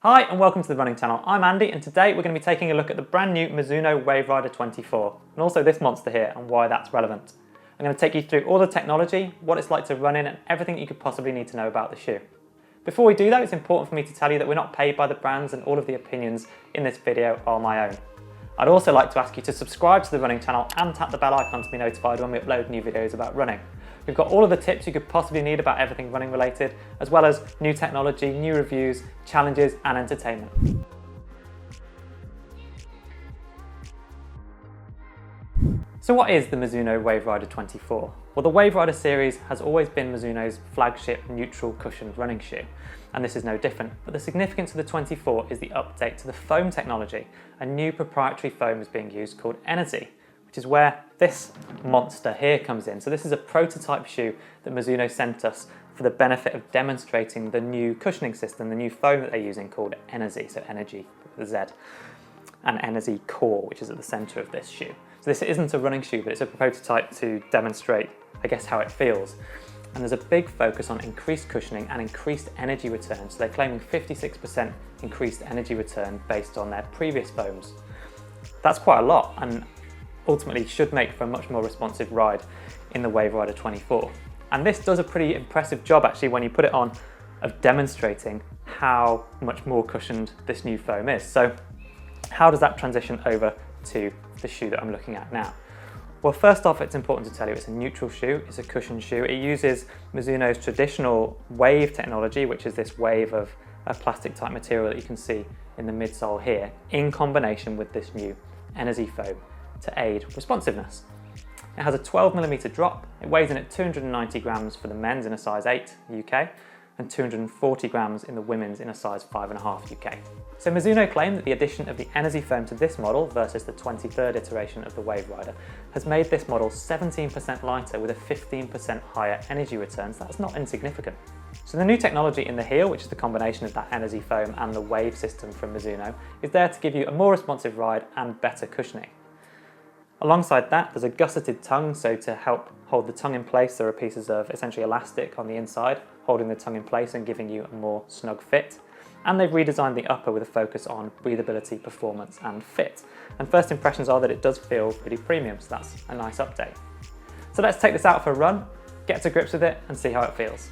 Hi and welcome to the running channel. I'm Andy and today we're going to be taking a look at the brand new Mizuno Wave Rider 24 and also this monster here and why that's relevant. I'm going to take you through all the technology, what it's like to run in and everything you could possibly need to know about the shoe. Before we do that, it's important for me to tell you that we're not paid by the brands and all of the opinions in this video are my own. I'd also like to ask you to subscribe to the running channel and tap the bell icon to be notified when we upload new videos about running. We've got all of the tips you could possibly need about everything running related, as well as new technology, new reviews, challenges and entertainment. So what is the Mizuno Wave Rider 24? Well, the Wave Rider series has always been Mizuno's flagship neutral cushioned running shoe, and this is no different. But the significance of the 24 is the update to the foam technology. A new proprietary foam is being used called Enerzy, which is where this monster here comes in. So this is a prototype shoe that Mizuno sent us for the benefit of demonstrating the new cushioning system, the new foam that they're using called Enerzy, so energy with a Z, and Enerzy Core, which is at the center of this shoe. So this isn't a running shoe, but it's a prototype to demonstrate, I guess, how it feels. And there's a big focus on increased cushioning and increased energy return. So they're claiming 56% increased energy return based on their previous foams. That's quite a lot, and ultimately should make for a much more responsive ride in the Wave Rider 24. And this does a pretty impressive job actually when you put it on of demonstrating how much more cushioned this new foam is. So how does that transition over to the shoe that I'm looking at now? Well, first off, it's important to tell you it's a neutral shoe, it's a cushioned shoe. It uses Mizuno's traditional wave technology, which is this wave of a plastic type material that you can see in the midsole here, in combination with this new Enerzy foam to aid responsiveness. It has a 12mm drop, it weighs in at 290 grams for the men's in a size 8 UK, and 240 grams in the women's in a size 5.5 UK. So Mizuno claim that the addition of the Enerzy foam to this model versus the 23rd iteration of the Wave Rider has made this model 17% lighter with a 15% higher energy return, so that's not insignificant. So the new technology in the heel, which is the combination of that Enerzy foam and the wave system from Mizuno, is there to give you a more responsive ride and better cushioning. Alongside that, there's a gusseted tongue, so to help hold the tongue in place, there are pieces of essentially elastic on the inside, holding the tongue in place and giving you a more snug fit. And they've redesigned the upper with a focus on breathability, performance and fit. And first impressions are that it does feel pretty premium, so that's a nice update. So let's take this out for a run, get to grips with it and see how it feels.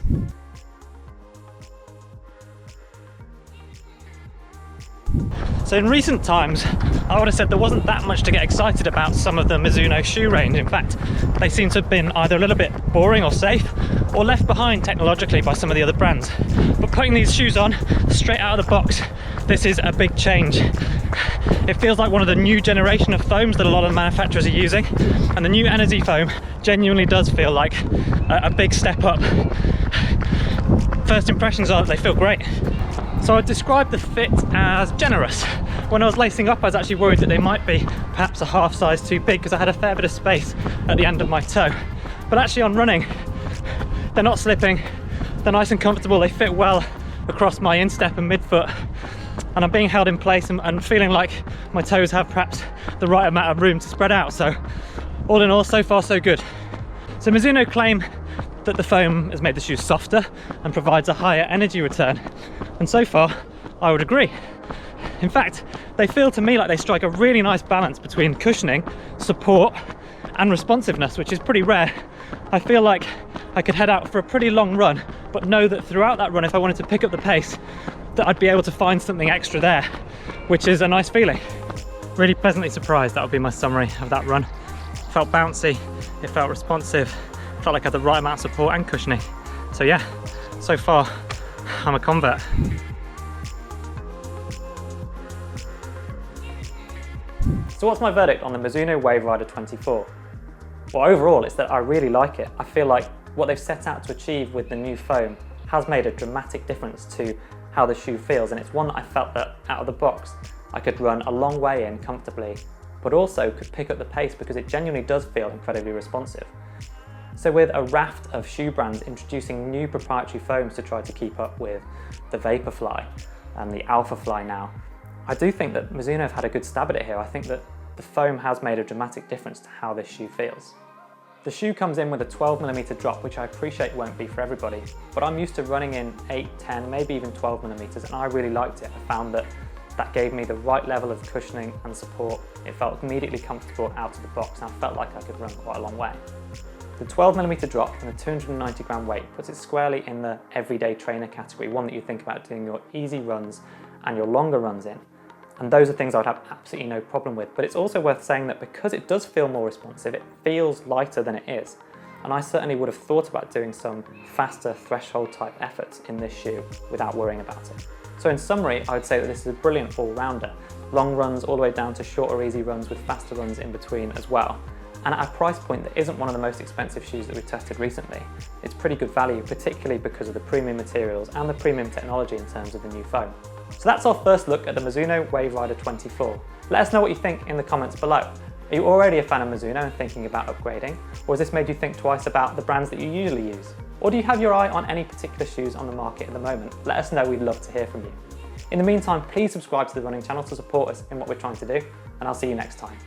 So in recent times, I would have said there wasn't that much to get excited about some of the Mizuno shoe range. In fact, they seem to have been either a little bit boring or safe, or left behind technologically by some of the other brands. But putting these shoes on straight out of the box, this is a big change. It feels like one of the new generation of foams that a lot of manufacturers are using, and the new Enerzy foam genuinely does feel like a big step up. First impressions are that they feel great. So I'd describe the fit as generous. When I was lacing up, I was actually worried that they might be perhaps a half size too big because I had a fair bit of space at the end of my toe. But actually on running, they're not slipping, they're nice and comfortable, they fit well across my instep and midfoot, and I'm being held in place and feeling like my toes have perhaps the right amount of room to spread out. So all in all, so far so good. So Mizuno claim that the foam has made the shoe softer and provides a higher energy return, and so far I would agree. In fact, they feel to me like they strike a really nice balance between cushioning, support and responsiveness, which is pretty rare. I feel like I could head out for a pretty long run, but know that throughout that run, if I wanted to pick up the pace, that I'd be able to find something extra there, which is a nice feeling. Really pleasantly surprised, that would be my summary of that run. It felt bouncy, it felt responsive, felt like I had the right amount of support and cushioning. So yeah, so far I'm a convert. So what's my verdict on the Mizuno Wave Rider 24? Well, overall it's that I really like it. I feel like what they've set out to achieve with the new foam has made a dramatic difference to how the shoe feels, and it's one that I felt that out of the box I could run a long way in comfortably, but also could pick up the pace because it genuinely does feel incredibly responsive. So with a raft of shoe brands introducing new proprietary foams to try to keep up with the Vaporfly and the Alphafly now, I do think that Mizuno have had a good stab at it here. I think that the foam has made a dramatic difference to how this shoe feels. The shoe comes in with a 12mm drop, which I appreciate won't be for everybody, but I'm used to running in 8, 10, maybe even 12mm, and I really liked it. I found that gave me the right level of cushioning and support. It felt immediately comfortable out of the box, and I felt like I could run quite a long way. The 12mm drop and the 290g weight puts it squarely in the everyday trainer category, one that you think about doing your easy runs and your longer runs in. And those are things I'd have absolutely no problem with. But it's also worth saying that because it does feel more responsive, it feels lighter than it is. And I certainly would have thought about doing some faster threshold type efforts in this shoe without worrying about it. So in summary, I would say that this is a brilliant all-rounder. Long runs all the way down to shorter easy runs with faster runs in between as well. And at a price point that isn't one of the most expensive shoes that we've tested recently, it's pretty good value, particularly because of the premium materials and the premium technology in terms of the new foam. So that's our first look at the Mizuno Wave Rider 24. Let us know what you think in the comments below. Are you already a fan of Mizuno and thinking about upgrading? Or has this made you think twice about the brands that you usually use? Or do you have your eye on any particular shoes on the market at the moment? Let us know, we'd love to hear from you. In the meantime, please subscribe to the running channel to support us in what we're trying to do, and I'll see you next time.